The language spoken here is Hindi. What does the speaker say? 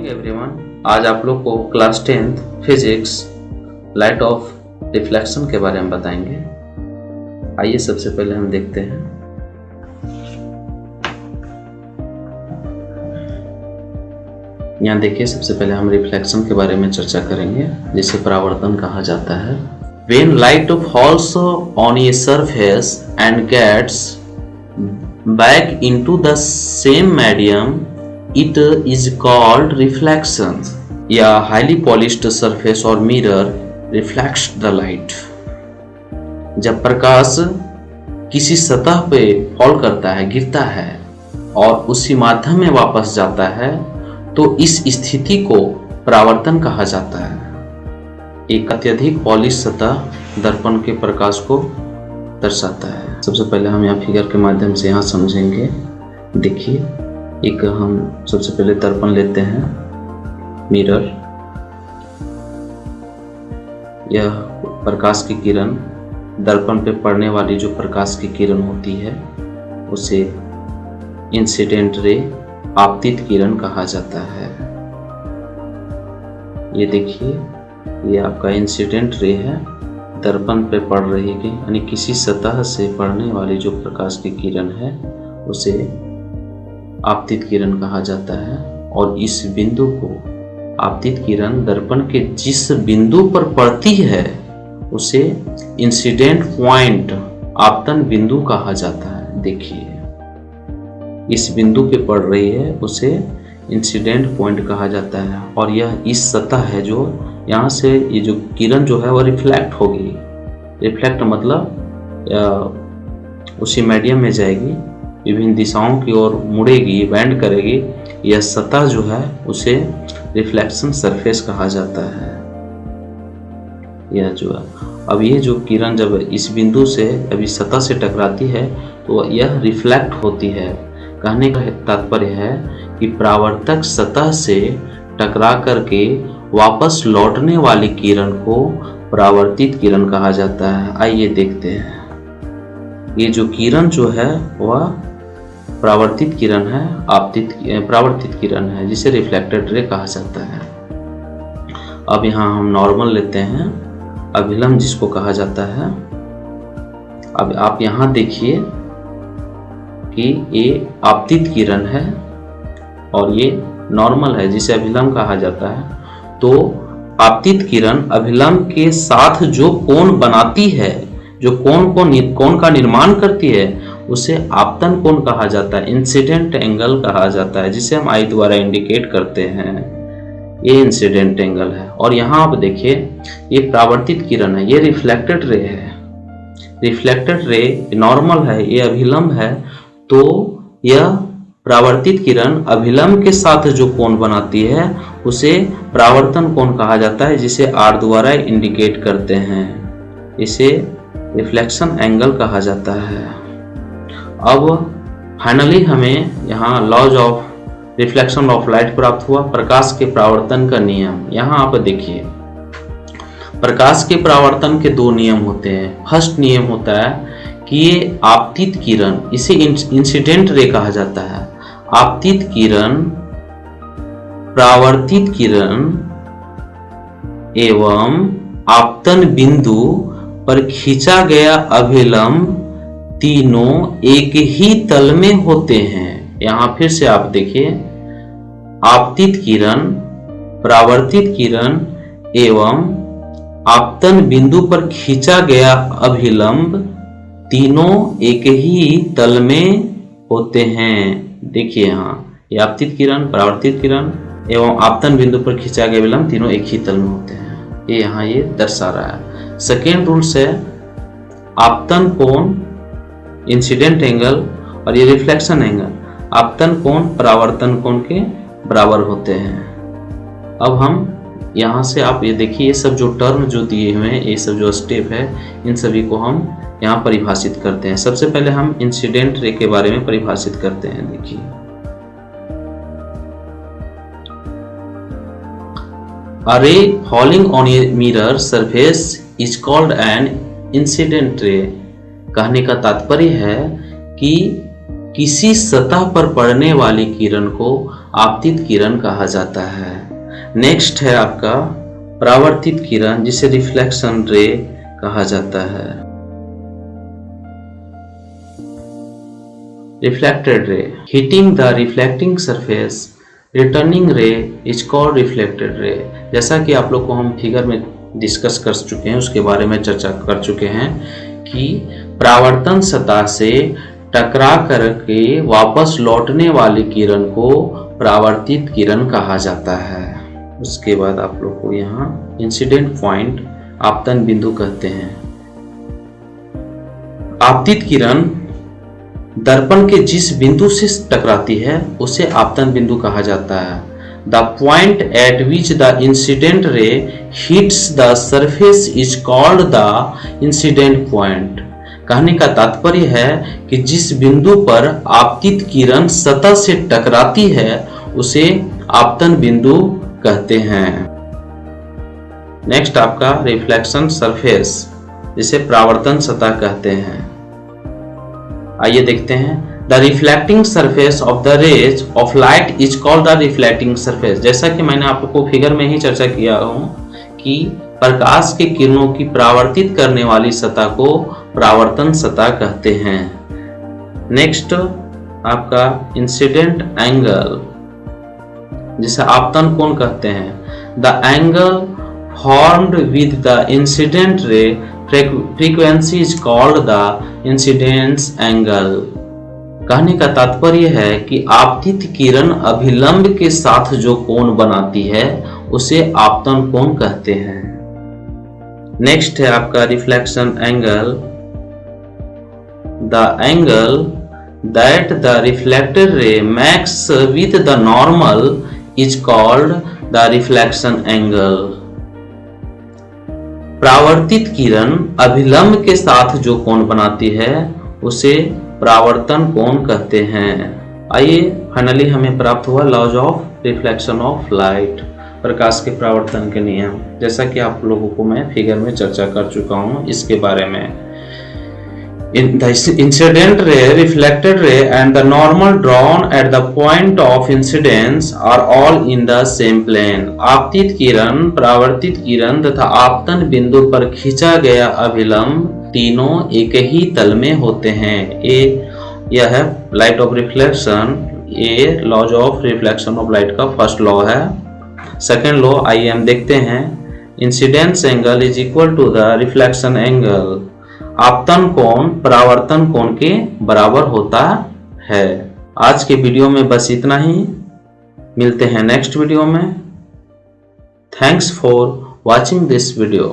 Morning everyone. आज आप लोग को class 10th physics light of reflection के बारे में बताएंगे। आइए सबसे पहले हम देखते हैं। यहाँ देखिए, सबसे पहले हम रिफ्लेक्शन के बारे में चर्चा करेंगे, जिसे परावर्तन कहा जाता है। When light falls on a surface and gets back into the same medium, it is called reflection. या highly polished surface or mirror reflects the light. जब प्रकाश किसी सतह पे फॉल करता है, गिरता है और उसी माध्यम में वापस जाता है, तो इस स्थिति को परावर्तन कहा जाता है। एक अत्यधिक पॉलिश सतह दर्पण के प्रकाश को दर्शाता है। सबसे पहले हम यहाँ फिगर के माध्यम से यहाँ समझेंगे। देखिए, एक हम सबसे पहले दर्पण लेते हैं, मिरर। यह प्रकाश की किरण, दर्पण पे पड़ने वाली जो प्रकाश की किरण होती है उसे इंसिडेंट रे, आपतित किरण कहा जाता है। ये देखिए, ये आपका इंसिडेंट रे है, दर्पण पे पड़ रही है, यानी किसी सतह से पड़ने वाली जो प्रकाश की किरण है उसे आपतित किरण कहा जाता है। और इस बिंदु को, आपतित किरण दर्पण के जिस बिंदु पर पड़ती है उसे इंसिडेंट पॉइंट, आपतन बिंदु कहा जाता है। देखिए, इस बिंदु पे पड़ रही है उसे इंसिडेंट पॉइंट कहा जाता है। और यह इस सतह है जो यहाँ से ये जो किरण जो है वह रिफ्लेक्ट होगी। रिफ्लेक्ट मतलब उसी मीडियम में जाएगी, विभिन्न दिशाओं की ओर मुड़ेगी, बेंड करेगी। यह सतह जो है उसे रिफ्लेक्शन सरफेस कहा जाता है। यह जो है, अब ये जो किरण जब इस बिंदु से अभी सतह से टकराती है तो यह रिफ्लेक्ट होती है। कहने का तात्पर्य है कि परावर्तक सतह से टकरा करके वापस लौटने वाली किरण को परावर्तित किरण कहा जाता है। आइए देखते हैं। ये जो किरण जो है वह परावर्तित किरण है, परावर्तित किरण है, जिसे रिफ्लेक्टेड रे कहा जाता है। अब यहाँ हम नॉर्मल लेते हैं, अभिलंब जिसको कहा जाता है। अब आप यहाँ देखिए कि ये आपतित किरण है और ये नॉर्मल है, जिसे अभिलंब कहा जाता है। तो आपतित किरण अभिलंब के साथ जो कोण बनाती है, जो कोण का निर्माण करती है, उसे आपतन कोण कहा जाता है, इंसिडेंट एंगल कहा जाता है, जिसे हम आई द्वारा इंडिकेट करते हैं। ये इंसिडेंट एंगल है। और यहाँ आप देखिए, ये परावर्तित किरण है, ये रिफ्लेक्टेड रे है। रिफ्लेक्टेड रे नॉर्मल है, ये अभिलंब है। तो यह परावर्तित किरण अभिलंब के साथ जो कोण बनाती है उसे परावर्तन कोण कहा जाता है, जिसे आर द्वारा इंडिकेट करते हैं। इसे रिफ्लेक्शन एंगल कहा जाता है। अब फाइनली हमें यहाँ laws of reflection of light प्राप्त हुआ, प्रकाश के परावर्तन का नियम। यहाँ आप देखिए, प्रकाश के परावर्तन के दो नियम होते हैं। फर्स्ट नियम होता है कि ये आपतित किरण, इसे इंसिडेंट रे कहा जाता है। आपतित किरण परावर्तित किरण एवं आपतन बिंदु पर खींचा गया अभिलंब तीनों एक ही तल में होते हैं। यहां फिर से आप देखिए, आपतित किरण, परावर्तित किरण एवं आपतन बिंदु पर खींचा गया अभिलंब तीनों एक ही तल में होते हैं। देखिए, यहाँ ये आपतित किरण, परावर्तित किरण एवं आपतन बिंदु पर खींचा गया अभिलंब तीनों एक ही तल में होते हैं। ये यहाँ ये दर्शा रहा है। सेकेंड रूल्स है, आपतन कोण इंसिडेंट एंगल और ये रिफ्लेक्शन एंगल, आपतन कोण परावर्तन कोण के बराबर होते हैं। अब हम यहाँ से आप ये देखिए, ये सब जो टर्म जो दिए हुए हैं, ये सब जो स्टेप है, इन सभी को हम यहाँ परिभाषित करते हैं। सबसे पहले हम इंसिडेंट रे के बारे में परिभाषित करते हैं। देखिए, A ray falling on a mirror surface is called an incident ray. कहने का तात्पर्य है कि किसी सतह पर पड़ने वाली किरण को आपतित किरण कहा जाता है। नेक्स्ट है आपका परावर्तित किरण, जिसे रिफ्लेक्शन रे कहा जाता है। Reflected ray, hitting the reflecting surface returning ray is called reflected ray. जैसा कि आप लोग को हम फिगर में डिस्कस कर चुके हैं, उसके बारे में चर्चा कर चुके हैं कि परावर्तन सतह से टकरा करके वापस लौटने वाली किरण को परावर्तित किरण कहा जाता है। उसके बाद आप लोग को यहाँ इंसिडेंट पॉइंट, आपतन बिंदु कहते हैं। आपतित किरण दर्पण के जिस बिंदु से टकराती है उसे आपतन बिंदु कहा जाता है। The point eight which the incident ray hits the surface is called the incident point. कहने का तात्पर्य है कि जिस बिंदु पर आपतित किरण सतह से टकराती है उसे आपतन बिंदु कहते हैं। नेक्स्ट आपका रिफ्लेक्शन सरफेस, जिसे परावर्तन सतह कहते हैं। आइए देखते हैं। The reflecting surface of the rays of light is called the reflecting surface. जैसा कि मैंने आपको फिगर में ही चर्चा किया हूं कि प्रकाश के किरणों की परावर्तित करने वाली सतह को परावर्तन सतह कहते हैं। नेक्स्ट आपका इंसिडेंट एंगल, जिसे आपतन कोण कहते हैं। The angle formed with the incident ray frequency is called the incidence angle. कहने का तात्पर्य है कि आपतित किरण अभिलंब के साथ जो कोण बनाती है उसे आपतन कोण कहते हैं। नेक्स्ट है आपका reflection angle. The angle that the reflected ray makes with the normal is called the reflection angle. परावर्तित किरण अभिलंब के साथ जो कोण बनाती है उसे परावर्तन कोण कहते हैं। आइए फाइनली हमें प्राप्त हुआ laws of reflection of light, प्रकाश के परावर्तन के नियम। जैसा कि आप लोगों को मैं फिगर में चर्चा कर चुका हूं इसके बारे में। The incident ray, reflected ray and the normal drawn at the point of incidence are all in the same plane। आपतित किरण, परावर्तित किरण तथा आपतन बिंदु पर खींचा गया अभिलंब तीनों एक ही तल में होते हैं। यह है लाइट ऑफ रिफ्लेक्शन। ये laws of reflection of light का फर्स्ट लॉ है। सेकेंड लॉ आइए हम देखते हैं। Incidence angle is equal to the reflection angle. आपतन कोण परावर्तन कोण के बराबर होता है। आज के वीडियो में बस इतना ही। मिलते हैं नेक्स्ट वीडियो में। Thanks for watching this video.